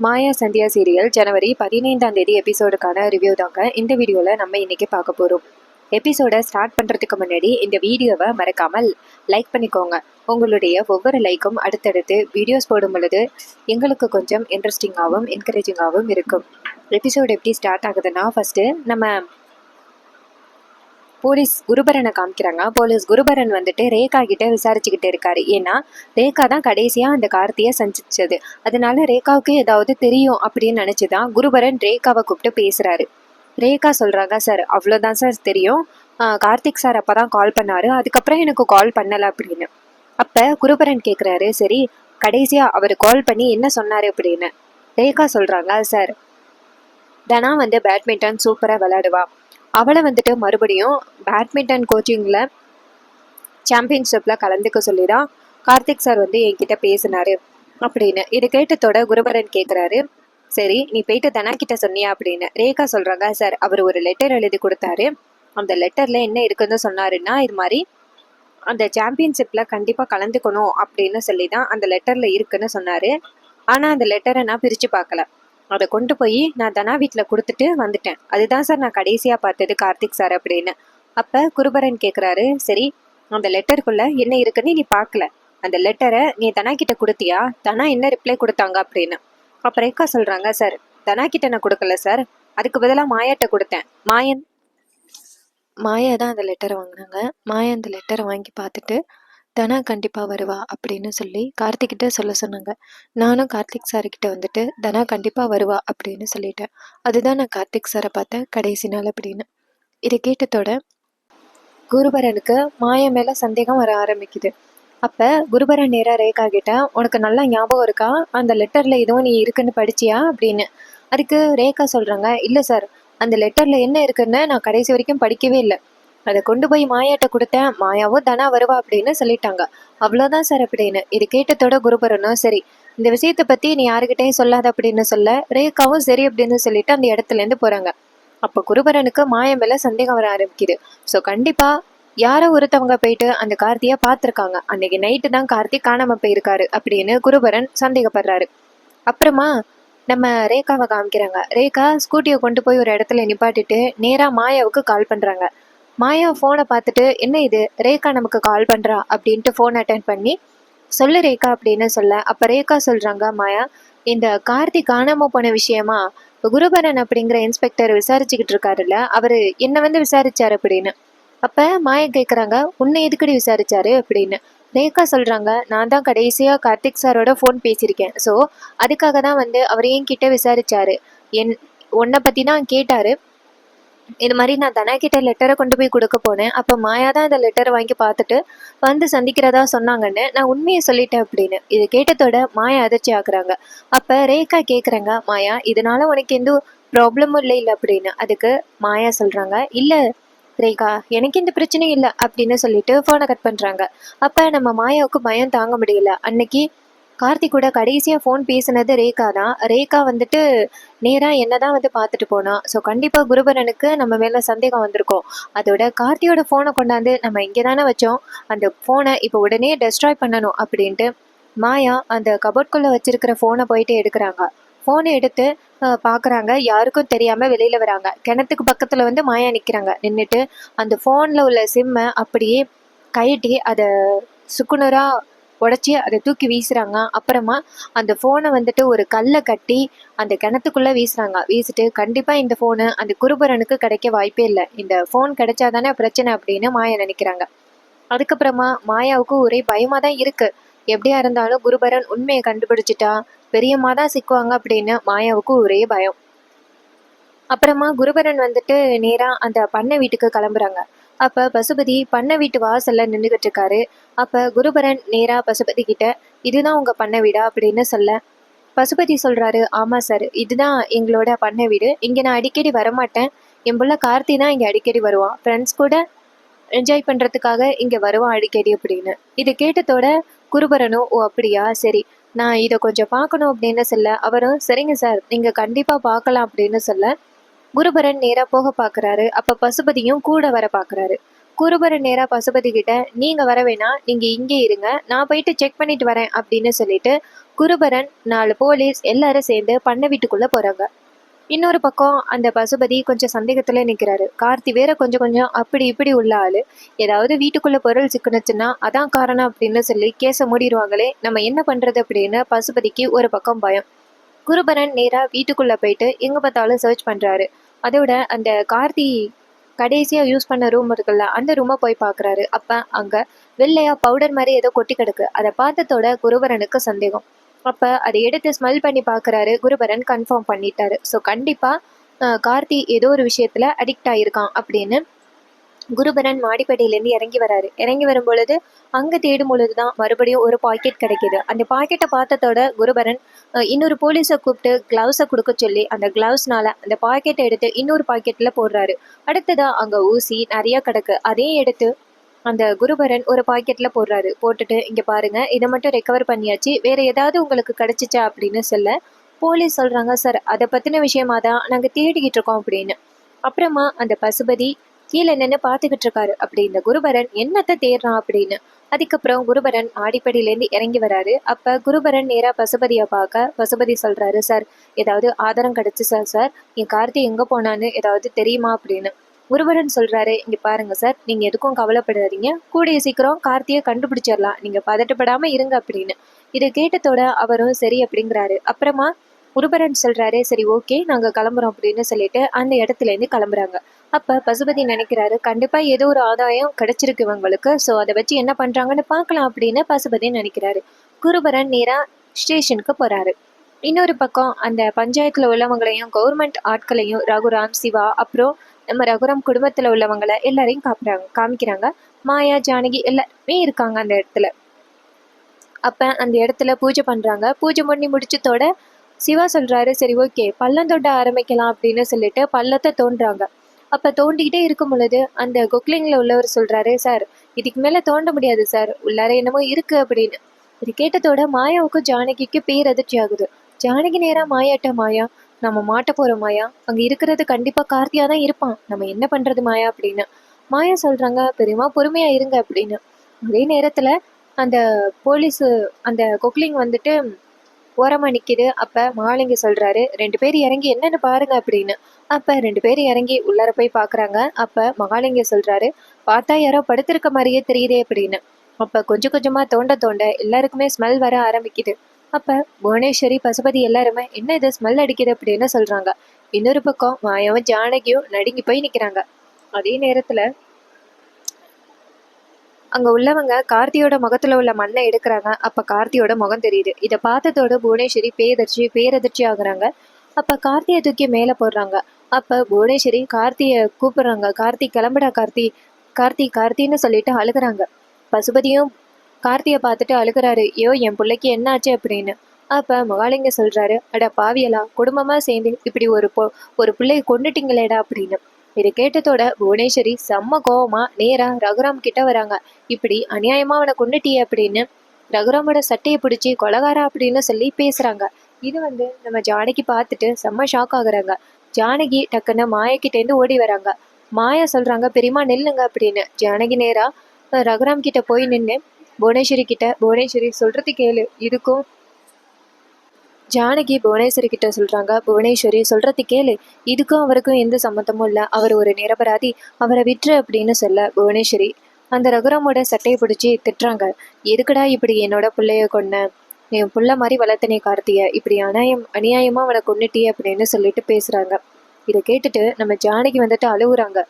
மாயா Sandhya serial ஜனவரி 15 எபிசோடுக்கான review தாங்க இந்த வீடியோவில் நம்ம இன்னைக்கு பார்க்க போகிறோம். எபிசோடை ஸ்டார்ட் பண்ணுறதுக்கு முன்னாடி இந்த வீடியோவை மறக்காமல் லைக் பண்ணிக்கோங்க. உங்களுடைய ஒவ்வொரு லைக்கும் அடுத்தடுத்து வீடியோஸ் போடும் பொழுது எங்களுக்கு கொஞ்சம் இன்ட்ரெஸ்டிங்காகவும் என்கரேஜிங்காகவும் இருக்கும். எபிசோடு எப்படி ஸ்டார்ட் ஆகுதுன்னா, ஃபஸ்ட்டு நம்ம போலீஸ் குருபரனை காமிக்கிறாங்க. போலீஸ் குருபரன் வந்துட்டு ரேகா கிட்ட விசாரிச்சுக்கிட்டு இருக்காரு. ஏன்னா ரேகா தான் கடைசியா அந்த கார்த்தியை சந்திச்சது. அதனால ரேகாவுக்கு ஏதாவது தெரியும் அப்படின்னு நினைச்சுதான் குருபரன் ரேகாவை கூப்பிட்டு பேசுறாரு. ரேகா சொல்றாங்க, சார் அவ்வளோதான் சார் தெரியும், கார்த்திக் சார் அப்பதான் கால் பண்ணாரு, அதுக்கப்புறம் எனக்கு கால் பண்ணல அப்படின்னு. அப்ப குருபரன் கேக்குறாரு, சரி கடைசியா அவர் கால் பண்ணி என்ன சொன்னாரு அப்படின்னு. ரேகா சொல்றாங்க, சார் தனா வந்து பேட்மிண்டன் சூப்பரா விளையாடுவா, அவளை வந்துட்டு மறுபடியும் பேட்மிண்டன் கோச்சிங்கில் சாம்பியன்ஷிப்பில் கலந்துக்க சொல்லி தான் கார்த்திக் சார் வந்து என்கிட்ட பேசினாரு அப்படின்னு. இதை கேட்டதோட குருபரன் கேட்குறாரு, சரி நீ போயிட்டு தனா கிட்ட சொன்னியா அப்படின்னு. ரேகா சொல்கிறாங்க, சார் அவர் ஒரு லெட்டர் எழுதி கொடுத்தாரு, அந்த லெட்டரில் என்ன இருக்குன்னு சொன்னாருன்னா, இது மாதிரி அந்த சாம்பியன்ஷிப்பில் கண்டிப்பாக கலந்துக்கணும் அப்படின்னு சொல்லி தான் அந்த லெட்டரில் இருக்குன்னு சொன்னார். ஆனால் அந்த லெட்டரை நான் பிரித்து பார்க்கல, அதை கொண்டு போய் நான் தனா வீட்டில் கொடுத்துட்டு வந்துட்டேன். அதுதான் சார் நான் கடைசியாக பார்த்தது கார்த்திக் சார் அப்படின்னு. அப்போ குருபரன் கேட்குறாரு, சரி அந்த லெட்டருக்குள்ளே என்ன இருக்குன்னு நீ பார்க்கல, அந்த லெட்டரை நீ தனா கிட்ட கொடுத்தியா, தனா என்ன ரிப்ளை கொடுத்தாங்க அப்படின்னு. அப்போ ரேகா சொல்கிறாங்க, சார் தனா கிட்ட நான் கொடுக்கல சார், அதுக்கு பதிலாக மாயாட்ட கொடுத்தேன். மாயா தான் அந்த லெட்டரை வாங்கினாங்க. மாயா அந்த லெட்டரை வாங்கி பார்த்துட்டு தனா கண்டிப்பாக வருவா அப்படின்னு சொல்லி கார்த்திக்கிட்ட சொல்ல சொன்னாங்க. நானும் கார்த்திக் சார்கிட்ட வந்துட்டு தனா கண்டிப்பாக வருவா அப்படின்னு சொல்லிட்டேன். அதுதான் நான் கார்த்திக் சாரை பார்த்தேன் கடைசி நாள் அப்படின்னு. இதை கேட்டதோட குருபரனுக்கு மாயா மேலே சந்தேகம் வர ஆரம்பிக்குது. அப்போ குருபரன் நேராக ரேகா கிட்ட, உனக்கு நல்லா ஞாபகம் இருக்கா அந்த லெட்டரில் எதுவும் நீ இருக்குன்னு படிச்சியா அப்படின்னு. அதுக்கு ரேகா சொல்கிறாங்க, இல்லை சார் அந்த லெட்டரில் என்ன இருக்குன்னு நான் கடைசி வரைக்கும் படிக்கவே இல்லை, அதை கொண்டு போய் மாயாட்ட கொடுத்தேன், மாயாவும் தனா வருவா அப்படின்னு சொல்லிட்டாங்க, அவ்வளோதான் சார் அப்படின்னு. இது கேட்டதோட குருபரனும், சரி இந்த விஷயத்தை பற்றி நீ யாருக்கிட்டையும் சொல்லாத அப்படின்னு சொல்ல ரேகாவும் சரி அப்படின்னு சொல்லிட்டு அந்த இடத்துலேருந்து போகிறாங்க. அப்போ குருபரனுக்கு மாயா மேலே சந்தேகம் வர ஆரம்பிக்குது. ஸோ கண்டிப்பாக யாரோ ஒருத்தவங்க போயிட்டு அந்த கார்த்தியை பார்த்துருக்காங்க, அன்னைக்கு நைட்டு தான் கார்த்திக் காணாமல் போயிருக்காரு அப்படின்னு குருபரன் சந்தேகப்படுறாரு. அப்புறமா நம்ம ரேகாவை காமிக்கிறாங்க. ரேகா ஸ்கூட்டியை கொண்டு போய் ஒரு இடத்துல நிப்பாட்டிட்டு நேராக மாயாவுக்கு கால் பண்ணுறாங்க. மாயா ஃபோனை பார்த்துட்டு, என்ன இது ரேகா நமக்கு கால் பண்ணுறா அப்படின்ட்டு ஃபோன் அட்டன் பண்ணி, சொல்லு ரேகா அப்படின்னு சொல்ல, அப்போ ரேகா சொல்கிறாங்க, மாயா இந்த கார்த்திக் காணாமல் போன விஷயமா குருபரன் அப்படிங்கிற இன்ஸ்பெக்டர் விசாரிச்சுக்கிட்டு இருக்காருல்ல, அவர் என்ன வந்து விசாரிச்சார் அப்படின்னு. அப்போ மாயா கேட்குறாங்க, உன்னை எதுக்கடி விசாரிச்சாரு அப்படின்னு. ரேகா சொல்கிறாங்க, நான் தான் கடைசியாக கார்த்திக் சாரோட ஃபோன் பேசியிருக்கேன், ஸோ அதுக்காக தான் வந்து அவர் என்கிட்ட விசாரிச்சாரு, உன்னை பற்றி தான் கேட்டார். இது மாதிரி நான் தனா கிட்ட லெட்டரை கொண்டு போய் கொடுக்க போனேன், அப்போ மாயா தான் இந்த லெட்டரை வாங்கி பார்த்துட்டு வந்து சந்திக்கிறதா சொன்னாங்கன்னு நான் உண்மையை சொல்லிட்டேன் அப்படின்னு. இது கேட்டதோட மாயா அதிர்ச்சி ஆகுறாங்க. அப்போ ரேகா கேட்குறாங்க, மாயா இதனால உனக்கு எந்த ப்ராப்ளமும் இல்லை அப்படின்னு. அதுக்கு மாயா சொல்கிறாங்க, இல்லை ரேகா எனக்கு இந்த பிரச்சனையும் இல்லை அப்படின்னு சொல்லிட்டு ஃபோனை கட் பண்ணுறாங்க. அப்போ நம்ம மாயாவுக்கு பயம் தாங்க முடியல. அன்னைக்கு கார்த்திக் கூட கடைசியாக ஃபோன் பேசினது ரேகா தான். ரேகா வந்துட்டு நேராக என்ன தான் வந்து பார்த்துட்டு போனா. ஸோ கண்டிப்பாக குருபரனுக்கு நம்ம மேலே சந்தேகம் வந்திருக்கோம். அதோட கார்த்தியோட ஃபோனை கொண்டாந்து நம்ம இங்கே தானே வச்சோம், அந்த ஃபோனை இப்போ உடனே டெஸ்ட்ராய் பண்ணணும் அப்படின்ட்டு மாயா அந்த கபோர்ட்குள்ளே வச்சிருக்கிற ஃபோனை போயிட்டு எடுக்கிறாங்க. ஃபோனை எடுத்து பார்க்குறாங்க, யாருக்கும் தெரியாமல் வெளியில் வராங்க. கிணத்துக்கு பக்கத்தில் வந்து மாயா நிற்கிறாங்க. நின்றுட்டு அந்த ஃபோனில் உள்ள சிம்மை அப்படியே கழட்டி அதை சுக்குநூறாக உடச்சி அதை தூக்கி வீசுகிறாங்க. அப்புறமா அந்த ஃபோனை வந்துட்டு ஒரு கல்லை கட்டி அந்த கிணத்துக்குள்ளே வீசுகிறாங்க. வீசிட்டு கண்டிப்பாக இந்த ஃபோனு அந்த குருபரனுக்கு கிடைக்க வாய்ப்பே இல்லை, இந்த ஃபோன் கிடைச்சா தானே பிரச்சனை அப்படின்னு மாயா நினைக்கிறாங்க. அதுக்கப்புறமா மாயாவுக்கு ஒரே பயமாக தான் இருக்குது. எப்படியா இருந்தாலும் குருபரன் உண்மையை கண்டுபிடிச்சிட்டா பெரியம்மா தான் சிக்குவாங்க அப்படின்னு மாயாவுக்கு ஒரே பயம். அப்புறமா குருபரன் வந்துட்டு நேராக அந்த பண்ணை வீட்டுக்கு கிளம்புறாங்க. அப்போ பசுபதி பண்ணை வீட்டு வாசலில் நின்றுக்கிட்டு இருக்காரு. அப்போ குருபரன் நேராக பசுபதி கிட்ட, இதுதான் உங்கள் பண்ணை வீடா அப்படின்னு சொல்ல, பசுபதி சொல்கிறாரு, ஆமாம் சார் இதுதான் எங்களோட பண்ணை வீடு, இங்கே நான் அடிக்கடி வரமாட்டேன், என் புள்ள கார்த்தி தான் இங்கே அடிக்கடி வருவான், ஃப்ரெண்ட்ஸ் கூட என்ஜாய் பண்ணுறதுக்காக இங்கே வருவான் அடிக்கடி அப்படின்னு. இது கேட்டதோட குருபரனும், ஓ அப்படியா சரி நான் இதை கொஞ்சம் பார்க்கணும் அப்படின்னு சொல்ல, அவரும் சரிங்க சார் நீங்கள் கண்டிப்பாக பார்க்கலாம் அப்படின்னு சொல்ல குருபரன் நேராக போக பார்க்குறாரு. அப்போ பசுபதியும் கூட வர பார்க்குறாரு. குருபரன் நேராக பசுபதி கிட்ட, நீங்கள் வர வேணாம், நீங்கள் இங்கே இருங்க, நான் போயிட்டு செக் பண்ணிட்டு வரேன் அப்படின்னு சொல்லிட்டு குருபரன் 4 போலீஸ் எல்லாரும் சேர்ந்து பண்ணை வீட்டுக்குள்ள போறாங்க. இன்னொரு பக்கம் அந்த பசுபதி கொஞ்சம் சந்தேகத்துல நிக்கிறாரு. கார்த்தி வேற கொஞ்சம் கொஞ்சம் அப்படி இப்படி உள்ள ஆளு. ஏதாவது வீட்டுக்குள்ள பொருள் சிக்கனுச்சுன்னா அதான் காரணம் அப்படின்னு சொல்லி கேஸ மூடிடுவாங்களே, நம்ம என்ன பண்றது அப்படின்னு பசுபதிக்கு ஒரு பக்கம் பயம். குருபரன் நேரா வீட்டுக்குள்ள போயிட்டு எங்க பார்த்தாலும் சர்ச் பண்றாரு. அதோட அந்த கார்த்தி கடைசியா யூஸ் பண்ண ரூம் இருக்குல்ல, அந்த ரூமை போய் பாக்குறாரு. அப்ப அங்க வெள்ளையா பவுடர் மாதிரி ஏதோ கொட்டி கிடக்கு. அதை பார்த்ததோட குருபரனுக்கு சந்தேகம். அப்ப அதை எடுத்து ஸ்மெல் பண்ணி பாக்குறாரு. குருபரன் கன்ஃபார்ம் பண்ணிட்டாரு. ஸோ கண்டிப்பா கார்த்தி ஏதோ ஒரு விஷயத்துல அடிக்ட் ஆயிருக்கான் அப்படின்னு குருபரன் மாடிப்படியிலேருந்து இறங்கி வராரு. இறங்கி வரும் பொழுது அங்க தேடும் பொழுதுதான் மறுபடியும் ஒரு பாக்கெட் கிடைக்குது. அந்த பாக்கெட்டை பார்த்ததோட குருபரன் இன்னொரு போலீஸை கூப்பிட்டு கிளவுஸை கொடுக்க சொல்லி அந்த கிளவுஸ்னால அந்த பாக்கெட்டை எடுத்து இன்னொரு பாக்கெட்ல போடுறாரு. அடுத்ததா அங்க ஊசி நிறைய கிடக்கு. அதையும் எடுத்து அந்த குருபரன் ஒரு பாக்கெட்ல போடுறாரு. போட்டுட்டு இங்க பாருங்க, இதை மட்டும் ரெக்கவர் பண்ணியாச்சு, வேற ஏதாவது உங்களுக்கு கிடைச்சிச்சா அப்படின்னு சொல்ல போலீஸ் சொல்றாங்க, சார் அதை பத்தின விஷயமா தான் நாங்க தேடிக்கிட்டு இருக்கோம் அப்படின்னு. அப்புறமா அந்த பசுபதி கீழே நின்று பார்த்துக்கிட்டு இருக்காரு. அப்படி இந்த குருபரன் என்னத்தை தேடுறான் அப்படின்னு. அதுக்கப்புறம் குருபரன் ஆடிப்படியிலேருந்து இறங்கி வராரு. அப்ப குருபரன் நேரா பசுபதியை பார்க்க பசுபதி சொல்றாரு, சார் ஏதாவது ஆதாரம் கிடைச்சிச்சா சார், என் கார்த்தி எங்க போனான்னு ஏதாவது தெரியுமா அப்படின்னு. குருபரன் சொல்றாரு, இங்க பாருங்க சார், நீங்க எதுக்கும் கவலைப்படாதீங்க, கூடிய சீக்கிரம் கார்த்தியை கண்டுபிடிச்சிடலாம், நீங்க பதட்டப்படாம இருங்க அப்படின்னு. இதை கேட்டதோட அவரும் சரி அப்படிங்கிறாரு. அப்புறமா குருபரன் சொல்றாரு, சரி ஓகே நாங்க கிளம்புறோம் அப்படின்னு சொல்லிட்டு அந்த இடத்துல இருந்து கிளம்புறாங்க. அப்ப பசுபதி நினைக்கிறாரு, கண்டிப்பா ஏதோ ஒரு ஆதாயம் கிடைச்சிருக்கு இவங்களுக்கு, ஸோ அதை வச்சு என்ன பண்றாங்கன்னு பார்க்கலாம் அப்படின்னு பசுபதி நினைக்கிறாரு. குருபரன் நேரா ஸ்டேஷனுக்கு போறாரு. இன்னொரு பக்கம் அந்த பஞ்சாயத்துல உள்ளவங்களையும் கவர்மெண்ட் ஆட்களையும் ரகுராம், சிவா, அப்புறம் நம்ம ரகுராம் குடும்பத்துல உள்ளவங்களை எல்லாரையும் காமிக்கிறாங்க. மாயா, ஜானகி எல்லாருமே இருக்காங்க அந்த இடத்துல. அப்ப அந்த இடத்துல பூஜை பண்றாங்க. பூஜை பண்ணி முடிச்சதோட சிவா சொல்றாரு, சரி ஓகே பள்ளம் தோண்ட ஆரம்பிக்கலாம் அப்படின்னு சொல்லிட்டு பள்ளத்தை தோன்றாங்க. அப்ப தோண்டிக்கிட்டே இருக்கும் பொழுது அந்த கொக்லிங்ல உள்ளவர் சொல்றாரு, சார் இதுக்கு மேல தோண்ட முடியாது சார், உள்ளார என்னமோ இருக்கு அப்படின்னு. இது கேட்டதோட மாயாவுக்கும் ஜானகிக்கு பேரதிர்ச்சி ஆகுது. ஜானகி நேரா மாயாட்ட, மாயா நம்ம மாட்ட போறோம் மாயா, அங்க இருக்கிறது கண்டிப்பா கார்த்தியா தான் இருப்பான், நம்ம என்ன பண்றது மாயா அப்படின்னு. மாயா சொல்றாங்க, பெரியமா பொறுமையா இருங்க அப்படின்னு. அதே நேரத்துல அந்த போலீஸ் அந்த கொக்லிங் வந்துட்டு ஓரமா நிக்குது. அப்ப மகாலிங்க சொல்றாரு, 2 பேர் இறங்கி என்னன்னு பாருங்க அப்படின்னு. அப்ப 2 பேர் இறங்கி உள்ளார போய் பாக்குறாங்க. அப்ப மகாலிங்க சொல்றாரு, பார்த்தா யாரோ படுத்திருக்க மாதிரியே தெரியுதே அப்படின்னு. அப்ப கொஞ்சம் கொஞ்சமா தோண்ட தோண்ட எல்லாருக்குமே ஸ்மெல் வர ஆரம்பிக்குது. அப்ப புவனேஸ்வரி, பசுபதி எல்லாருமே என்ன இது ஸ்மெல் அடிக்குது அப்படின்னு சொல்றாங்க. இன்னொரு பக்கம் மாயாவும் ஜானகியும் நடுங்கி போய் நிக்கிறாங்க. அதே நேரத்துல அங்க உள்ளவங்க கார்த்தியோட முகத்துல உள்ள மண்ணை எடுக்கிறாங்க. அப்ப கார்த்தியோட முகம் தெரியுது. இதை பார்த்ததோட புவனேஸ்வரி பேரதிர்ச்சி ஆகுறாங்க. அப்ப கார்த்தியை தூக்கி மேல போடுறாங்க. அப்ப புவனேஸ்வரி கார்த்திய கூப்பிடுறாங்க, கார்த்தி கிளம்புடா கார்த்தி, கார்த்தி கார்த்தின்னு சொல்லிட்டு அழுகுறாங்க. பசுபதியும் கார்த்தியை பார்த்துட்டு அழுகுறாரு, ஐயோ என் பிள்ளைக்கு என்ன ஆச்சு அப்படின்னு. அப்ப மகாலிங்க சொல்றாரு, அட பாவியலா, குடும்பமா சேர்ந்து இப்படி ஒரு பிள்ளைய கொண்டுட்டீங்களேடா அப்படின்னு. இதை கேட்டதோட புவனேஸ்வரி செம்ம கோவமா நேரா ரகுராம் கிட்ட வராங்க. இப்படி அநியாயமா அவனை கொண்டுட்டியே அப்படின்னு ரகுராமோட சட்டையை பிடிச்சி கொலகாரா அப்படின்னு சொல்லி பேசுறாங்க. இது நம்ம ஜானகி பார்த்துட்டு செம்ம ஷாக் ஆகுறாங்க. ஜானகி டக்குன்னு மாயக்கிட்டேருந்து ஓடி வராங்க. மாயா சொல்றாங்க, பெரியமா நெல்லுங்க அப்படின்னு. ஜானகி நேரா ரகுராம் கிட்ட போய் நின்று புவனேஸ்வரி கிட்ட, புவனேஸ்வரி சொல்றது கேளு, இதுக்கும் ஜானகி புவனேஸ்வரி கிட்ட சொல்றாங்க, புவனேஸ்வரி சொல்றது கேளு, இதுக்கும் அவருக்கும் எந்த சம்மந்தமும் இல்லை, அவர் ஒரு நிரபராதி, அவரை விட்டுரு அப்படின்னு சொல்ல புவனேஸ்வரி அந்த ரகுராமோட சட்டையை பிடிச்சி திட்டுறாங்க. எதுக்குடா இப்படி என்னோட பிள்ளைய கொன்ன, என் புள்ள மாதிரி வளர்த்தனே கார்த்திய, இப்படி அநியாயமா அவனை கொன்னுட்டி அப்படின்னு சொல்லிட்டு பேசுறாங்க. இதை கேட்டுட்டு நம்ம ஜானகி அழுகுறாங்க.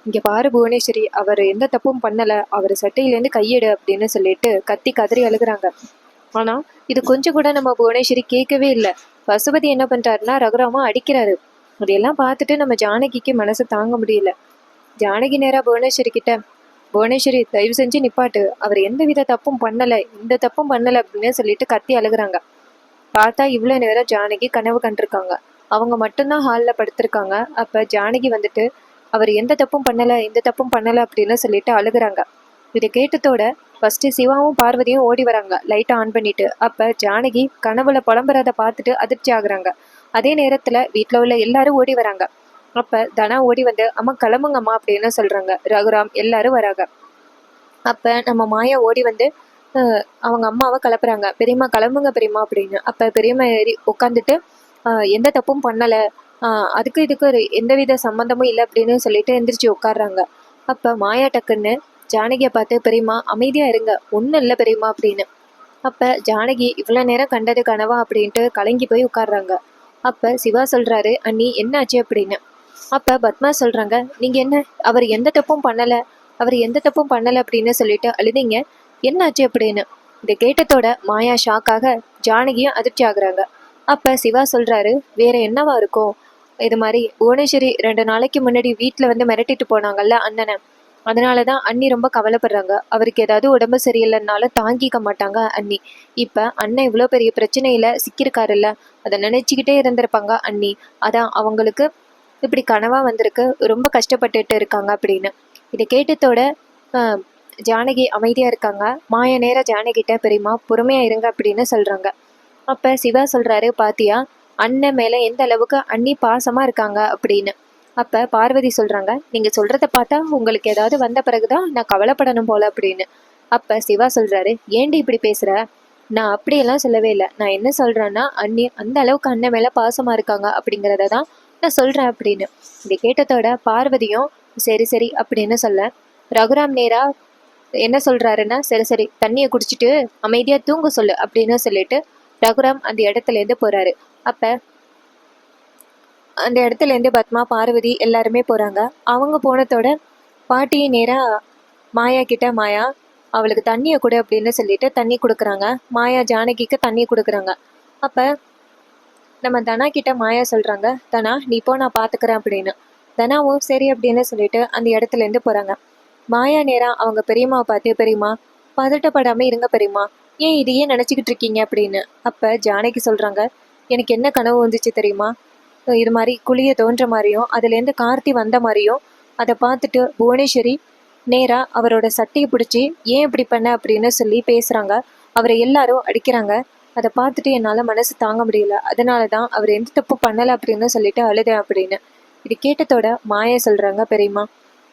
இங்க பாரு புவனேஸ்வரி, அவர் எந்த தப்பும் பண்ணல, அவர் சட்டையிலேருந்து கையெடு அப்படின்னு சொல்லிட்டு கத்தி கதறி அழுகுறாங்க. ஆனா இது கொஞ்சம் கூட நம்ம புவனேஸ்வரி கேட்கவே இல்லை. பசுபதி என்ன பண்றாருன்னா ரகுராமா அடிக்கிறாரு. அதையெல்லாம் பார்த்துட்டு நம்ம ஜானகிக்கு மனசு தாங்க முடியல. ஜானகி நேரா புவனேஸ்வரி கிட்ட, புவனேஸ்வரி தயவு செஞ்சு நிப்பாட்டு, அவர் எந்த வித தப்பும் பண்ணல, இந்த தப்பும் பண்ணல அப்படின்னு சொல்லிட்டு கத்தி அழுகுறாங்க. பார்த்தா இவ்வளவு நேரம் ஜானகி கனவு கண்டிருக்காங்க. அவங்க மட்டும்தான் ஹாலில் படுத்திருக்காங்க. அப்ப ஜானகி அவர் எந்த தப்பும் பண்ணல, இந்த தப்பும் பண்ணல அப்படின்னு சொல்லிட்டு அழுகுறாங்க. இதை கேட்டதோட ஃபர்ஸ்ட் சிவாவும் பார்வதியும் ஓடி வராங்க லைட்டை ஆன் பண்ணிட்டு. அப்ப ஜானகி கனவுல புலம்புறத பார்த்துட்டு அதிர்ச்சி ஆகுறாங்க. அதே நேரத்துல வீட்டுல உள்ள எல்லாரும் ஓடி வராங்க. அப்ப தனா ஓடி அம்மா கிளம்புங்கம்மா அப்படின்னு சொல்றாங்க. ரகுராம் எல்லாரும் வராங்க. அப்ப நம்ம மாயா ஓடி அவங்க அம்மாவை கிளப்புறாங்க, பெரியம்மா கிளம்புங்க பெரியம்மா அப்படின்னு. அப்போ பெரியம்மா ஏறி உட்காந்துட்டு எந்த தப்பும் பண்ணலை, அதுக்கு இதுக்கு ஒரு எந்தவித சம்மந்தமும் இல்லை அப்படின்னு சொல்லிட்டு எந்திரிச்சு உட்காடுறாங்க. அப்போ மாயா டக்குன்னு ஜானகியை பார்த்து, பெரியம்மா அமைதியாக இருங்க, ஒன்றும் இல்லை பெரியம்மா அப்படின்னு. அப்போ ஜானகி இவ்வளோ நேரம் கண்டது கனவா அப்படின்ட்டு கலங்கி போய் உட்காடுறாங்க. அப்போ சிவா சொல்கிறாரு, அண்ணி என்னாச்சு அப்படின்னு. அப்போ பத்மா சொல்கிறாங்க, நீங்கள் என்ன, அவர் எந்த தப்பும் பண்ணலை, அவர் எந்த தப்பும் பண்ணலை அப்படின்னு சொல்லிட்டு அழுதிங்க, என்னாச்சு அப்படின்னு. இதை கேட்டதோட மாயா ஷாக்காக, ஜானகியும் அதிர்ச்சி ஆகுறாங்க. அப்போ சிவா சொல்கிறாரு, வேற என்னவா இருக்கும், இது மாதிரி புவனேஸ்வரி 2 நாளைக்கு முன்னாடி வீட்டில் வந்து மிரட்டிட்டு போனாங்கல்ல அண்ணனை, அதனால தான் அண்ணி ரொம்ப கவலைப்படுறாங்க. அவருக்கு ஏதாவது உடம்பு சரியில்லைன்னாலும் தாங்கிக்க மாட்டாங்க அண்ணி. இப்போ அண்ணன் இவ்வளோ பெரிய பிரச்சனையில் சிக்கியிருக்காருல்ல, அதை நினச்சிக்கிட்டே இருந்திருப்பாங்க அண்ணி. அதான் அவங்களுக்கு இப்படி கனவாக வந்திருக்கு, ரொம்ப கஷ்டப்பட்டுட்டு இருக்காங்க அப்படின்னு. இதை கேட்டதோட ஜானகி அமைதியாக இருக்காங்க. மாய நேரம் ஜானகிட்ட, பெரியம்மா பொறுமையாக இருங்க அப்படின்னு சொல்கிறாங்க. அப்போ சிவா சொல்கிறாரு, பாத்தியா அண்ணன் மேலே எந்த அளவுக்கு அண்ணி பாசமாக இருக்காங்க அப்படின்னு. அப்போ பார்வதி சொல்கிறாங்க, நீங்கள் சொல்கிறத பார்த்தா உங்களுக்கு ஏதாவது வந்த பிறகுதான் நான் கவலைப்படணும் போல அப்படின்னு. அப்போ சிவா சொல்கிறாரு, ஏண்டி இப்படி பேசுகிற, நான் அப்படியெல்லாம் சொல்லவே இல்லை. நான் என்ன சொல்கிறேன்னா, அண்ணி அந்த அளவுக்கு அண்ணன் மேலே பாசமாக இருக்காங்க அப்படிங்கிறத தான் நான் சொல்கிறேன் அப்படின்னு. இதை கேட்டதோட பார்வதியும் சரி சரி அப்படின்னு சொல்ல, ரகுராம் நேரா என்ன சொல்கிறாருன்னா, சரி சரி தண்ணியை குடிச்சிட்டு அமைதியாக தூங்க சொல்லு அப்படின்னு சொல்லிட்டு ரகுராம் அந்த இடத்துலேருந்து போகிறாரு. அப்போ அந்த இடத்துலேருந்து பத்மா, பார்வதி எல்லாருமே போகிறாங்க. அவங்க போனதோட பாட்டியை நேராக மாயா கிட்ட, மாயா அவளுக்கு தண்ணியை கொடு அப்படின்னு சொல்லிட்டு தண்ணி கொடுக்குறாங்க. மாயா ஜானகிக்கு தண்ணி கொடுக்குறாங்க. அப்போ நம்ம தனா கிட்ட மாயா சொல்கிறாங்க, தனா நீ போ, நான் பார்த்துக்கிறேன் அப்படின்னு. தனாவும் சரி அப்படின்னு சொல்லிட்டு அந்த இடத்துலேருந்து போகிறாங்க. மாயா நேராக அவங்க பெரியம்மாவை பார்த்து, பெரியம்மா பதட்டப்படாமல் இருங்க பெரியம்மா, ஏன் இதையே நினச்சிக்கிட்டு இருக்கீங்க அப்படின்னு. அப்போ ஜானகி சொல்கிறாங்க, எனக்கு என்ன கனவு வந்துச்சு தெரியுமா, இது மாதிரி குழியை தோன்ற மாதிரியும் அதுலேருந்து கார்த்தி வந்த மாதிரியும், அதை பார்த்துட்டு புவனேஸ்வரி நேராக அவரோட சட்டையை பிடிச்சி ஏன் இப்படி பண்ண அப்படின்னு சொல்லி பேசுகிறாங்க. அவரை எல்லாரும் அடிக்கிறாங்க. அதை பார்த்துட்டு என்னால் மனசு தாங்க முடியல, அதனால தான் அவர் எந்த தப்பு பண்ணலை அப்படின்னு சொல்லிட்டு அழுதேன் அப்படின்னு. இது கேட்டதோட மாயா சொல்கிறாங்க, பெரியம்மா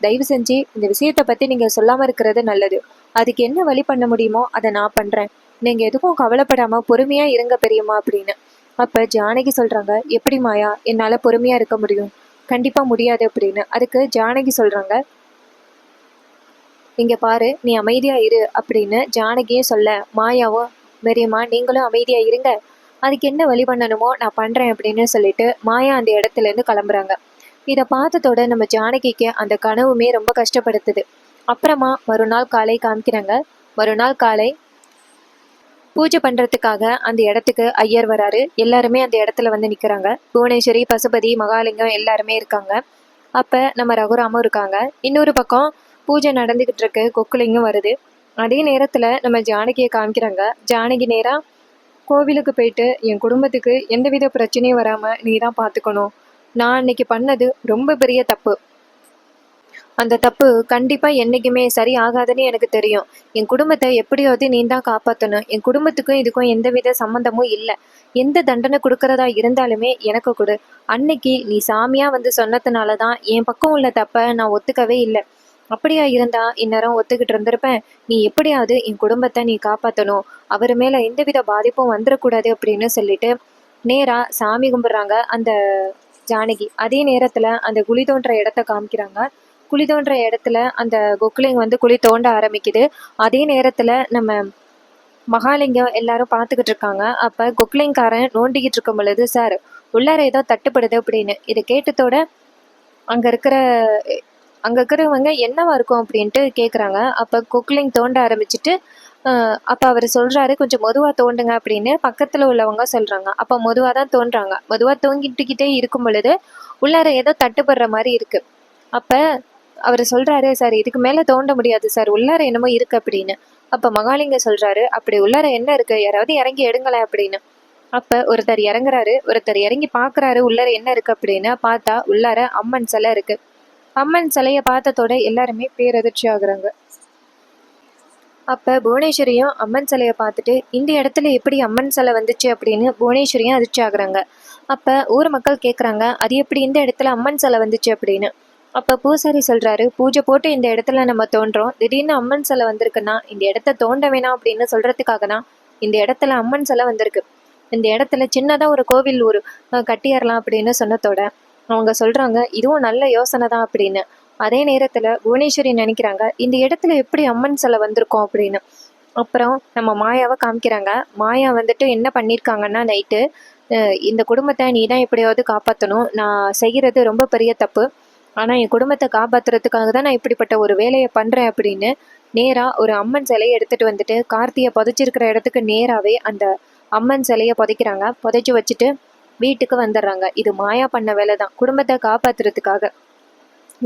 தயவு செஞ்சு இந்த விஷயத்தை பற்றி நீங்கள் சொல்லாமல் இருக்கிறது நல்லது. அதுக்கு என்ன வழி பண்ண முடியுமோ அதை நான் பண்ணுறேன். நீங்கள் எதுக்கும் கவலைப்படாமல் பொறுமையாக இருங்க பெரியம்மா அப்படின்னு. அப்போ ஜானகி சொல்கிறாங்க, எப்படி மாயா என்னால் பொறுமையாக இருக்க முடியும், கண்டிப்பாக முடியாது அப்படின்னு. அதுக்கு ஜானகி சொல்கிறாங்க, இங்கே பாரு நீ அமைதியாக இரு அப்படின்னு ஜானகியும் சொல்ல, மாயாவும் பெரியம்மா நீங்களும் அமைதியாக இருங்க, அதுக்கு என்ன வழி பண்ணணுமோ நான் பண்ணுறேன் அப்படின்னு சொல்லிட்டு மாயா அந்த இடத்துலேருந்து கிளம்புறாங்க. இதை பார்த்ததோட நம்ம ஜானகிக்கு அந்த கனவுமே ரொம்ப கஷ்டப்படுத்துது. அப்புறமா மறுநாள் காலை காமிக்கிறாங்க. மறுநாள் காலை பூஜை பண்ணுறதுக்காக அந்த இடத்துக்கு ஐயர் வராரு. எல்லாருமே அந்த இடத்துல வந்து நிற்கிறாங்க. புவனேஸ்வரி, பசுபதி, மகாலிங்கம் எல்லாருமே இருக்காங்க. அப்போ நம்ம ரகுராமும் இருக்காங்க. இன்னொரு பக்கம் பூஜை நடந்துக்கிட்டு இருக்கு, கொக்குலிங்கும் வருது. அதே நேரத்தில் நம்ம ஜானகியை காமிக்கிறாங்க. ஜானகி நேராக கோவிலுக்கு போயிட்டு, என் குடும்பத்துக்கு எந்தவித பிரச்சனையும் வராமல் நீ தான் பார்த்துக்கணும், நான் அன்னைக்கு பண்ணது ரொம்ப பெரிய தப்பு, அந்த தப்பு கண்டிப்பாக என்றைக்குமே சரி ஆகாதுன்னு எனக்கு தெரியும். என் குடும்பத்தை எப்படியாவது நீ தான் காப்பாற்றணும். என் குடும்பத்துக்கும் இதுக்கும் எந்தவித சம்மந்தமும் இல்லை. எந்த தண்டனை கொடுக்கறதா இருந்தாலுமே எனக்கு கொடு. அன்னைக்கு நீ சாமியாக வந்து சொன்னதுனால தான் என் பக்கம் உள்ள தப்பை நான் ஒத்துக்கவே இல்லை. அப்படியா இருந்தா இந்நேரம் ஒத்துக்கிட்டு இருந்திருப்பேன். நீ எப்படியாவது என் குடும்பத்தை நீ காப்பாற்றணும், அவர் மேலே எந்தவித பாதிப்பும் வந்துடக்கூடாது அப்படின்னு சொல்லிட்டு நேராக சாமி கும்பிட்றாங்க அந்த ஜானகி. அதே நேரத்தில் அந்த குழி தோன்ற இடத்த காமிக்கிறாங்க. குழி தோன்ற இடத்துல அந்த கொக்குலிங் வந்து குழி தோண்ட ஆரம்பிக்குது. அதே நேரத்தில் நம்ம மகாலிங்கம் எல்லாரும் பார்த்துக்கிட்டு இருக்காங்க. அப்போ கொக்குலிங்காரன் நோண்டிக்கிட்டு இருக்கும் பொழுது, சார் உள்ளார ஏதோ தட்டுப்படுது அப்படின்னு. இதை கேட்டதோட அங்கே இருக்கிறவங்க என்னவா இருக்கும் அப்படின்ட்டு கேட்குறாங்க. அப்போ கொக்குலிங் தோண்ட ஆரம்பிச்சுட்டு அப்போ அவர் சொல்கிறாரு, கொஞ்சம் மெதுவாக தோண்டுங்க அப்படின்னு பக்கத்தில் உள்ளவங்க சொல்கிறாங்க. அப்போ மெதுவாக தான் தோன்றாங்க. மெதுவாக தூங்கிட்டுக்கிட்டே இருக்கும் பொழுது உள்ளார ஏதோ தட்டுப்படுற மாதிரி இருக்குது. அப்போ அவர் சொல்கிறாரு, சார் இதுக்கு மேலே தோண்ட முடியாது சார், உள்ளார என்னமோ இருக்குது அப்படின்னு. அப்போ மகாலிங்க சொல்கிறாரு, அப்படி உள்ளார என்ன இருக்குது, யாராவது இறங்கி எடுங்களேன் அப்படின்னு. அப்போ ஒருத்தர் இறங்குறாரு. ஒருத்தர் இறங்கி பார்க்குறாரு உள்ளார என்ன இருக்குது அப்படின்னு. பார்த்தா உள்ளார அம்மன் சிலை இருக்குது. அம்மன் சிலையை பார்த்ததோட எல்லாருமே பேரதிர்ச்சி ஆகுறாங்க. அப்போ புவனேஸ்வரியும் அம்மன் சிலையை பார்த்துட்டு, இந்த இடத்துல எப்படி அம்மன் சிலை வந்துச்சு அப்படின்னு புவனேஸ்வரியும் அதிர்ச்சி ஆகுறாங்க. அப்போ ஊர் மக்கள் கேட்குறாங்க, அது எப்படி இந்த இடத்துல அம்மன் சிலை வந்துச்சு அப்படின்னு. அப்ப பூசாரி சொல்றாரு, பூஜை போட்டு இந்த இடத்துல நம்ம தோன்றோம், திடீர்னு அம்மன் சிலை வந்திருக்குன்னா இந்த இடத்த தோண்ட வேணாம் அப்படின்னு சொல்றதுக்காக தான் இந்த இடத்துல அம்மன் சிலை வந்திருக்கு. இந்த இடத்துல சின்னதா ஒரு கோவில் ஒரு கட்டிடலாம் அப்படின்னு சொன்னதோட அவங்க சொல்றாங்க, இதுவும் நல்ல யோசனை தான் அப்படின்னு. அதே நேரத்துல புவனேஸ்வரி நினைக்கிறாங்க, இந்த இடத்துல எப்படி அம்மன் சிலை வந்திருக்கோம் அப்படின்னு. அப்புறம் நம்ம மாயாவை காமிக்கிறாங்க. மாயா வந்துட்டு என்ன பண்ணியிருக்காங்கன்னா நைட்டு, இந்த குடும்பத்தை நீ தான் எப்படியாவது காப்பாற்றணும், நான் செய்கிறது ரொம்ப பெரிய தப்பு, ஆனால் என் குடும்பத்தை காப்பாற்றுறதுக்காக தான் நான் இப்படிப்பட்ட ஒரு வேலையை பண்ணுறேன் அப்படின்னு நேராக ஒரு அம்மன் சிலையை எடுத்துகிட்டு வந்துட்டு கார்த்தியை புதைச்சிருக்கிற இடத்துக்கு நேராகவே அந்த அம்மன் சிலையை புதைக்கிறாங்க. புதைச்சி வச்சுட்டு வீட்டுக்கு வந்துடுறாங்க. இது மாயா பண்ண வேலை தான், குடும்பத்தை காப்பாற்றுறதுக்காக.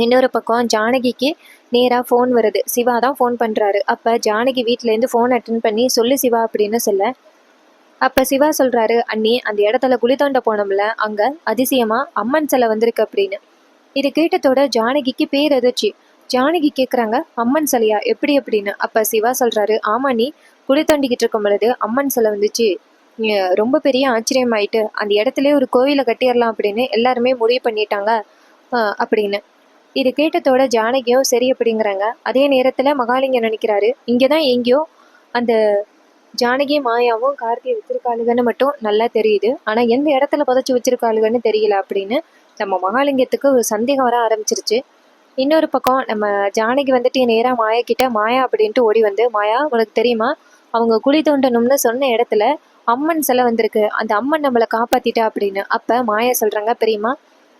இன்னொரு பக்கம் ஜானகிக்கு நேராக ஃபோன் வருது. சிவா தான் ஃபோன் பண்ணுறாரு. அப்போ ஜானகி வீட்டிலேருந்து ஃபோன் அட்டன் பண்ணி சொல்லு சிவா அப்படின்னு சொல்ல, அப்போ சிவா சொல்கிறாரு, அண்ணி அந்த இடத்துல குழி தோண்ட போனோம்ல, அங்கே அதிசயமாக அம்மன் சிலை வந்திருக்கு அப்படின்னு. இது கேட்டதோட ஜானகிக்கு பேர் எதாச்சு. ஜானகி கேட்குறாங்க, அம்மன் சிலையா எப்படி அப்படின்னு. அப்போ சிவா சொல்கிறாரு, ஆமா நீ குழி தோண்டிக்கிட்டு இருக்கும் பொழுது அம்மன் சிலை வந்துச்சு, ரொம்ப பெரிய ஆச்சரியமாயிட்டு அந்த இடத்துல ஒரு கோயிலை கட்டிடலாம் அப்படின்னு எல்லாருமே முடிவு பண்ணிட்டாங்க அப்படின்னு. இது கேட்டதோட ஜானகியும் சரி அப்படிங்கிறாங்க. அதே நேரத்தில் மகாலிங்கம் நினைக்கிறாரு, இங்கே தான் எங்கேயோ அந்த ஜானகி மாயாவும் கார்த்தியை வச்சிருக்காளுகன்னு மட்டும் நல்லா தெரியுது, ஆனால் எந்த இடத்துல புதைச்சி வச்சிருக்காளுகன்னு தெரியல அப்படின்னு நம்ம மகாலிங்கத்துக்கு ஒரு சந்தேகம் வர ஆரம்பிச்சிருச்சு. இன்னொரு பக்கம் நம்ம ஜானகி வந்துட்டு நேராக மாயா கிட்ட, மாயா அப்படின்ட்டு ஓடி வந்து, மாயா உனக்கு தெரியுமா அவங்க குழி தோண்டணும்னு சொன்ன இடத்துல அம்மன் சிலை வந்திருக்கு, அந்த அம்மன் நம்மளை காப்பாத்திட்டா அப்படின்னு. அப்போ மாயா சொல்கிறாங்க, பெரியம்மா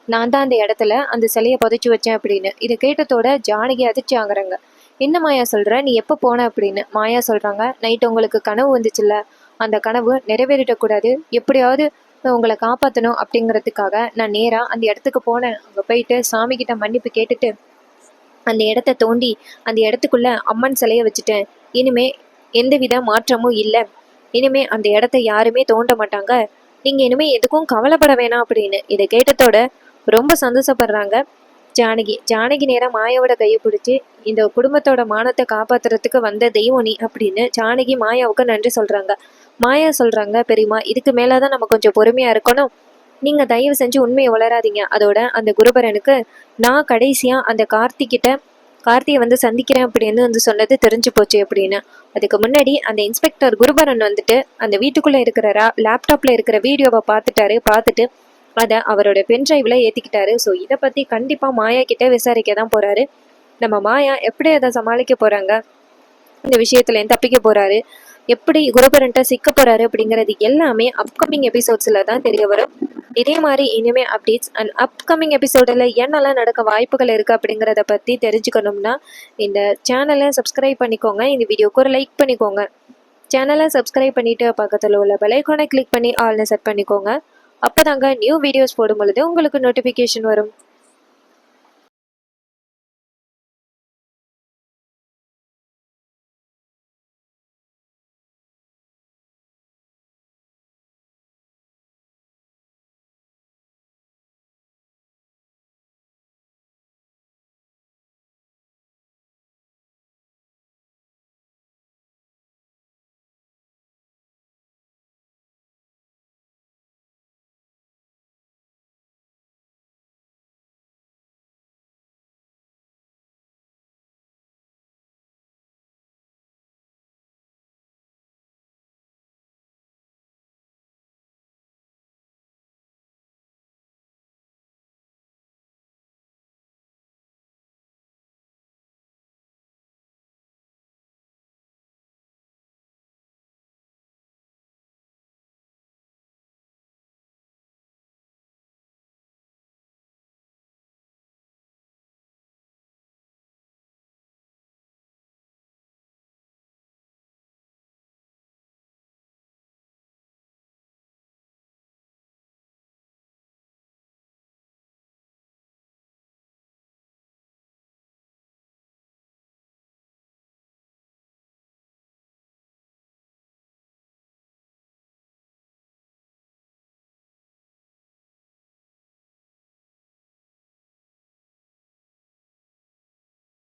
நான் தான் அந்த இடத்துல அந்த சிலையை புதைச்சி வச்சேன் அப்படின்னு. இதை கேட்டதோட ஜானகி அதிர்ச்சி ஆகுறாங்க. என்ன மாயா சொல்கிற, நீ எப்போ போன அப்படின்னு. மாயா சொல்கிறாங்க, நைட்டு உங்களுக்கு கனவு வந்துச்சுல்ல, அந்த கனவு நிறைவேறிடக்கூடாது, எப்படியாவது உங்களை காப்பாற்றணும் அப்படிங்கிறதுக்காக நான் நேராக அந்த இடத்துக்கு போனேன். அங்கே போயிட்டு சாமிக்கிட்ட மன்னிப்பு கேட்டுட்டு அந்த இடத்த தோண்டி அந்த இடத்துக்குள்ள அம்மன் சிலையை வச்சுட்டேன். இனிமே எந்தவித மாற்றமும் இல்லை, இனிமே அந்த இடத்த யாருமே தோண்ட மாட்டாங்க, நீங்கள் இனிமே எதுக்கும் கவலைப்பட வேணாம் அப்படின்னு. இதை கேட்டதோட ரொம்ப சந்தோஷப்படுறாங்க ஜானகி நேரம் மாயாவோட கையை பிடிச்சி, இந்த குடும்பத்தோட மானத்தை காப்பாத்துறதுக்கு வந்த தெய்வம் நீ அப்படின்னு ஜானகி மாயாவுக்கு நன்றி சொல்றாங்க. மாயா சொல்றாங்க, பெரியம்மா இதுக்கு மேலதான் நம்ம கொஞ்சம் பொறுமையா இருக்கணும், நீங்க தயவு செஞ்சு உண்மையை வளராதீங்க. அதோட அந்த குருபரனுக்கு நான் கடைசியா அந்த கார்த்தியை வந்து சந்திக்கிறேன் அப்படின்னு வந்து சொன்னது தெரிஞ்சு போச்சு அப்படின்னு. அதுக்கு முன்னாடி அந்த இன்ஸ்பெக்டர் குருபரன் வந்துட்டு அந்த வீட்டுக்குள்ள இருக்கிற லேப்டாப்ல இருக்கிற வீடியோவை பார்த்துட்டு அதை அவரோட பென்ட்ரைவ்ல ஏற்றிக்கிட்டாரு. ஸோ இதை பற்றி கண்டிப்பாக மாயா கிட்ட விசாரிக்க தான் போகிறாரு. நம்ம மாயா எப்படி அதை சமாளிக்க போகிறாங்க, இந்த விஷயத்துலேருந்து தப்பிக்க போகிறாரு, எப்படி குருபரன்ட்ட சிக்க போகிறாரு அப்படிங்கிறது எல்லாமே அப்கமிங் எபிசோட்ஸில் தான் தெரிய வரும். இதே மாதிரி இனிமேல் அப்டேட்ஸ் அண்ட் அப்கமிங் எபிசோடில் என்னெல்லாம் நடக்க வாய்ப்புகள் இருக்குது அப்படிங்கிறத பற்றி தெரிஞ்சுக்கணும்னா இந்த சேனலை சப்ஸ்கிரைப் பண்ணிக்கோங்க. இந்த வீடியோக்கு ஒரு லைக் பண்ணிக்கோங்க. சேனலை சப்ஸ்கிரைப் பண்ணிவிட்டு பக்கத்தில் உள்ள பெல் ஐகானை கிளிக் பண்ணி ஆல்னு செட் பண்ணிக்கோங்க. அப்போதாங்க நியூ வீடியோஸ் போடும் பொழுது உங்களுக்கு நோட்டிஃபிகேஷன் வரும்.